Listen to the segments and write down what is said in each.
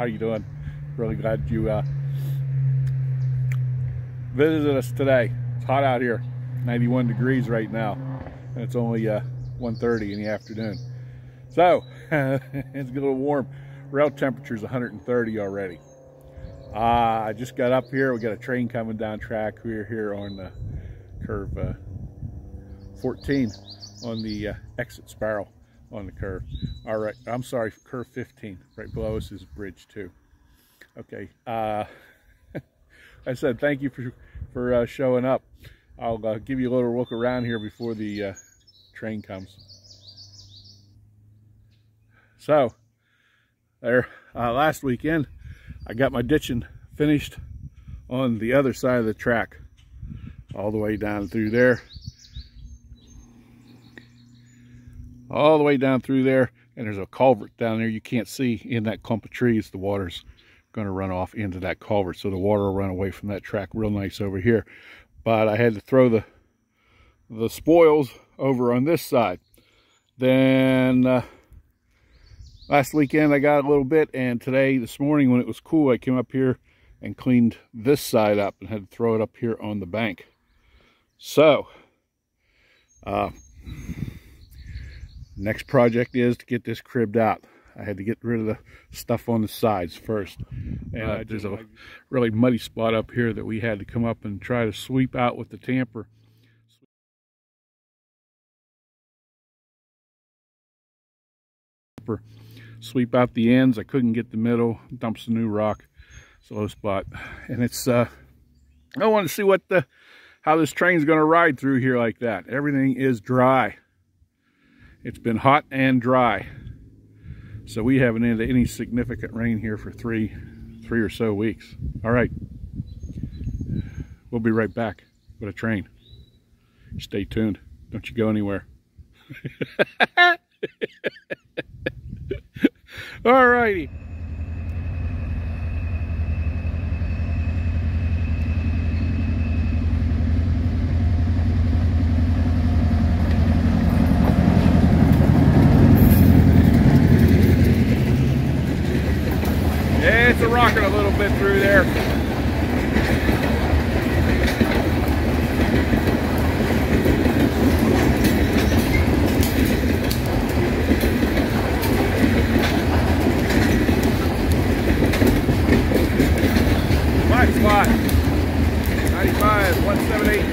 How you doing? Really glad you visited us today. It's hot out here, 91 degrees right now, and it's only 1:30 in the afternoon. So it's a little warm. Rail temperature is 130 already. I just got up here. We got a train coming down track. We're here on curve 14 on the exit spiral on the curve. All right, I'm sorry, curve 15. Right below us is bridge 2. Okay. I said thank you for showing up. I'll give you a little look around here before the train comes. So there, last weekend I got my ditching finished on the other side of the track, all the way down through there, all the way down through there, and there's a culvert down there you can't see in that clump of trees. The water's going to run off into that culvert, so the water will run away from that track real nice over here. But I had to throw the spoils over on this side. Then last weekend I got a little bit, and today, this morning when it was cool, I came up here and cleaned this side up and had to throw it up here on the bank. So next project is to get this cribbed out. I had to get rid of the stuff on the sides first. And there's a really muddy spot up here that we had to come up and try to sweep out with the tamper. Sweep out the ends. I couldn't get the middle. Dumps a new rock. It's a low spot. And it's I want to see how this train's going to ride through here like that. Everything is dry. It's been hot and dry. So we haven't had any significant rain here for three or so weeks. All right. We'll be right back with a train. Stay tuned. Don't you go anywhere. All righty. Yeah, it's a rocking a little bit through there. Fine spot. 95, 178.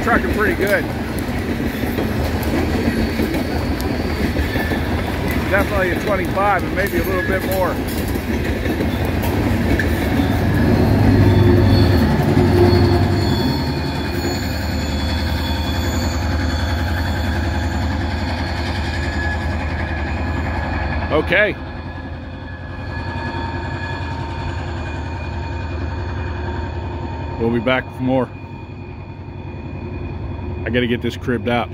Trucking pretty good. Definitely a 25 and maybe a little bit more. Okay. We'll be back with more. I got to get this cribbed out.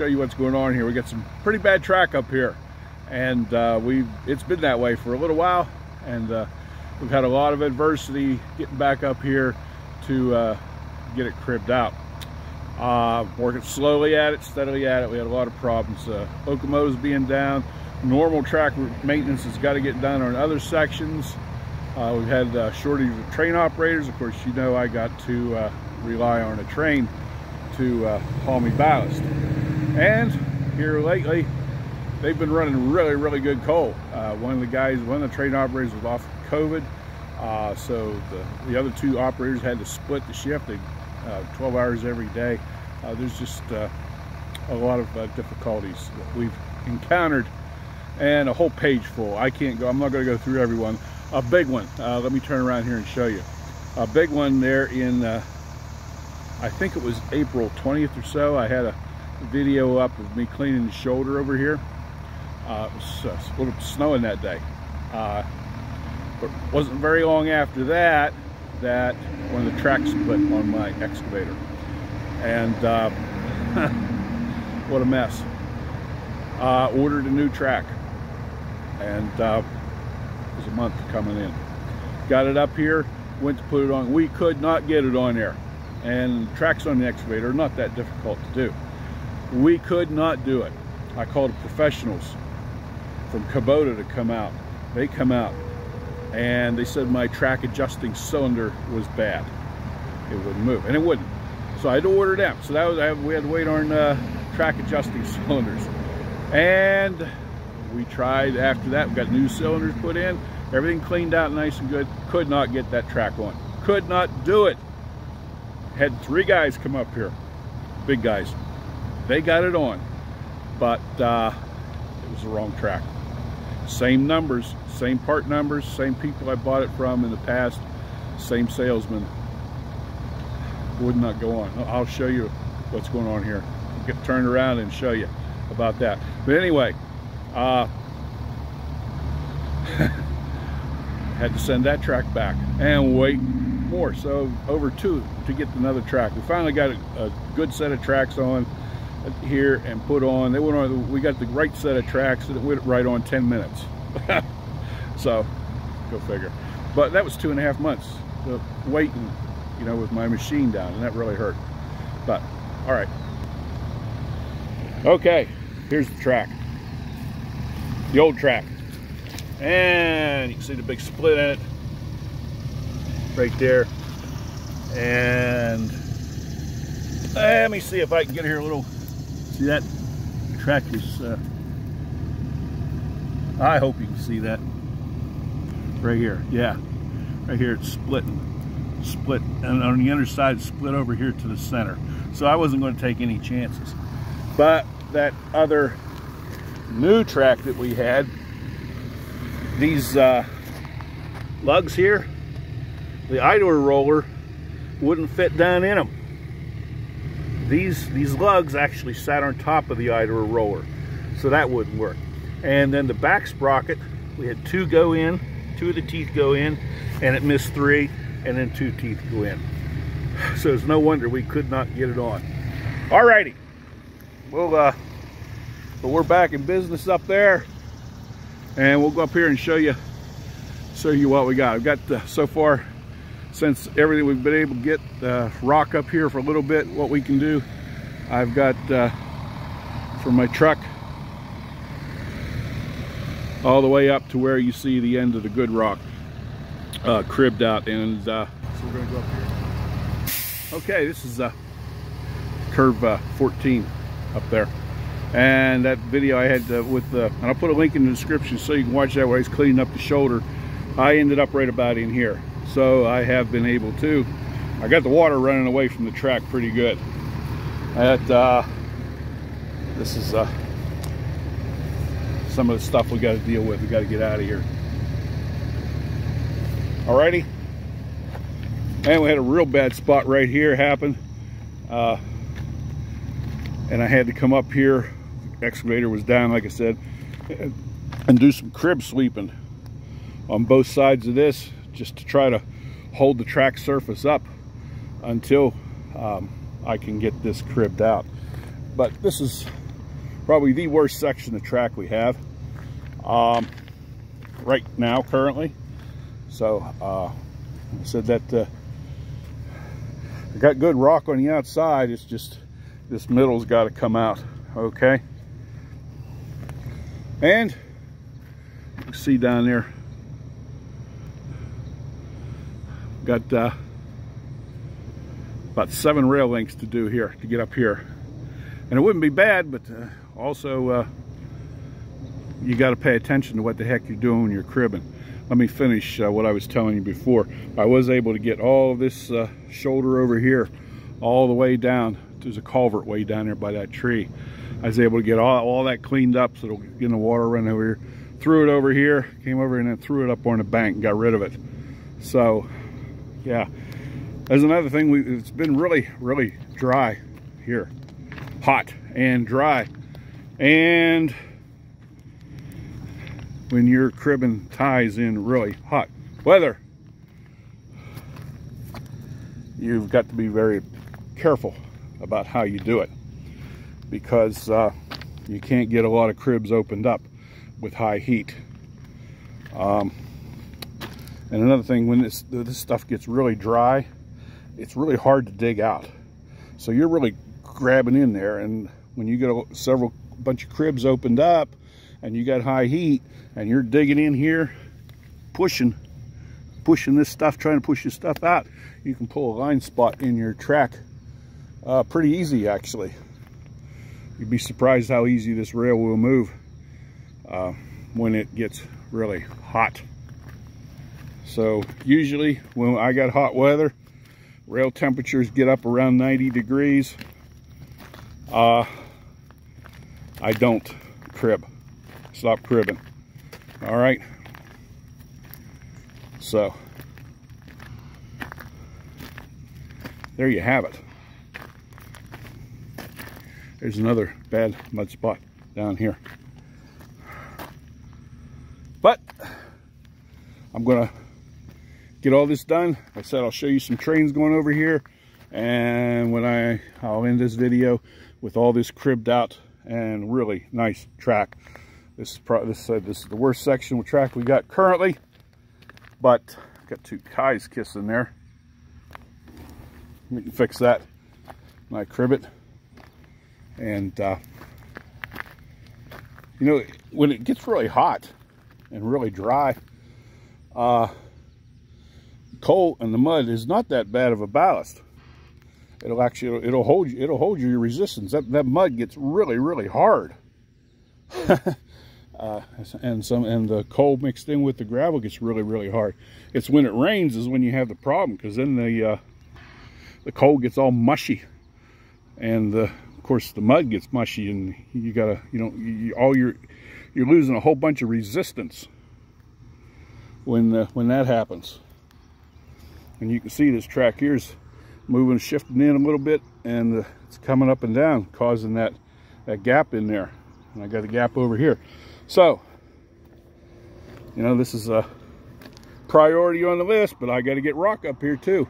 show you what's going on here. We got some pretty bad track up here, and it's been that way for a little while, and we've had a lot of adversity getting back up here to get it cribbed out. Working slowly at it, steadily at it. We had a lot of problems. Locomotives being down, normal track maintenance has got to get done on other sections. We've had shortage of train operators. Of course, you know I got to rely on a train to haul me ballast. And here lately, they've been running really good coal. One of the train operators was off COVID, so the other two operators had to split the shift. They 12 hours every day. There's just a lot of difficulties that we've encountered, and a whole page full. I'm not going to go through every one. A big one, let me turn around here and show you. A big one there in, I think it was April 20th or so. I had a video up of me cleaning the shoulder over here. It was a little snowing that day. But it wasn't very long after that one of the tracks split on my excavator. And what a mess. Ordered a new track, and it was a month coming in. Got it up here, went to put it on. We could not get it on there. And tracks on the excavator are not that difficult to do. We could not do it. I called professionals from Kubota to come out. They come out, and they said my track adjusting cylinder was bad. It wouldn't move, and it wouldn't. So I had to order them. So that was, we had to wait on track adjusting cylinders. And we tried after that. We got new cylinders put in, everything cleaned out nice and good. Could not get that track on. Could not do it. Had 3 guys come up here, big guys. They got it on, but it was the wrong track. Same numbers, same part numbers, same people I bought it from in the past, same salesman. Would not go on. I'll show you what's going on here. I'll get turned around and show you about that. But anyway, had to send that track back and wait more. So over 2 to get another track. We finally got a good set of tracks on here and put on. They went on. We got the right set of tracks, and it went right on 10 minutes. So go figure. But that was 2.5 months waiting, you know, with my machine down, and that really hurt. But all right. Okay, here's the track, the old track, and you can see the big split in it right there. And let me see if I can get here a little. See that track is, I hope you can see that right here. Yeah, right here it's split, and on the other side it's split over here to the center. So I wasn't going to take any chances. But that other new track that we had, these lugs here, the idler roller wouldn't fit down in them. These lugs actually sat on top of the idler roller, so that wouldn't work. And then the back sprocket, we had 2 go in, 2 of the teeth go in, and it missed 3, and then 2 teeth go in. So it's no wonder we could not get it on. Alrighty, well, but we're back in business up there, and we'll go up here and show you what we got. I've got so far, since everything we've been able to get rock up here for a little bit, what we can do, I've got from my truck all the way up to where you see the end of the good rock cribbed out. And so we're going to go up here. Okay, this is curve 14 up there, and that video I had with and I'll put a link in the description so you can watch that where he's cleaning up the shoulder. I ended up right about in here, so I have been able to. I got the water running away from the track pretty good. This is some of the stuff we got to deal with. We got to get out of here. Alrighty, and we had a real bad spot right here happen, and I had to come up here. The excavator was down, like I said, and do some crib sweeping on both sides of this, just to try to hold the track surface up until I can get this cribbed out. But this is probably the worst section of track we have right now, currently. So I said that I got good rock on the outside. It's just this middle's got to come out, okay? And you can see down there, got about 7 rail lengths to do here to get up here, and it wouldn't be bad, but also you got to pay attention to what the heck you're doing when you're cribbing. Let me finish what I was telling you before. I was able to get all of this shoulder over here all the way down. There's a culvert way down there by that tree. I was able to get all that cleaned up so it'll get in the water, run over here. Threw it over here, came over and then threw it up on the bank and got rid of it. So yeah, there's another thing. It's been really, really dry here. Hot and dry. And when you're cribbing ties in really hot weather, you've got to be very careful about how you do it, because you can't get a lot of cribs opened up with high heat. And another thing, when this stuff gets really dry, it's really hard to dig out. So you're really grabbing in there, and when you get a bunch of cribs opened up and you got high heat and you're digging in here, pushing this stuff, trying to push this stuff out, you can pull a line spot in your track pretty easy, actually. You'd be surprised how easy this rail will move when it gets really hot. So usually when I got hot weather, rail temperatures get up around 90 degrees, I don't crib. Stop cribbing. All right. So there you have it. There's another bad mud spot down here. But I'm gonna get all this done. Like I said, I'll show you some trains going over here, and when I'll end this video with all this cribbed out and really nice track. This is the worst section of track we got currently, but I've got 2 ties kissing there. We can fix that when I crib it. And you know, when it gets really hot and really dry, coal and the mud is not that bad of a ballast. It'll hold your resistance. That mud gets really, really hard. And the coal mixed in with the gravel gets really, really hard. It's when it rains is when you have the problem, because then the coal gets all mushy, and of course the mud gets mushy, and you gotta, you're losing a whole bunch of resistance when that happens. And you can see this track here's moving, shifting in a little bit, and it's coming up and down, causing that gap in there. And I got a gap over here. So, this is a priority on the list, but I got to get rock up here too.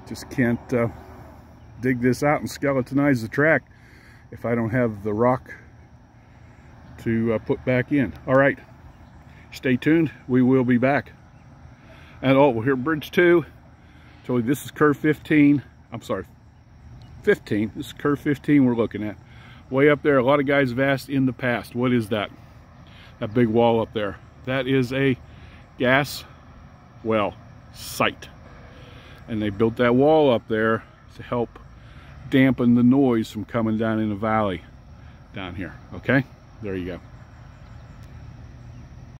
Just can't dig this out and skeletonize the track if I don't have the rock to put back in. All right, stay tuned. We will be back. And we're here, bridge 2. So this is curve 15. I'm sorry, 15. This is curve 15 we're looking at. Way up there, a lot of guys have asked in the past, what is that? That big wall up there. That is a gas well site. And they built that wall up there to help dampen the noise from coming down in the valley down here. Okay, there you go.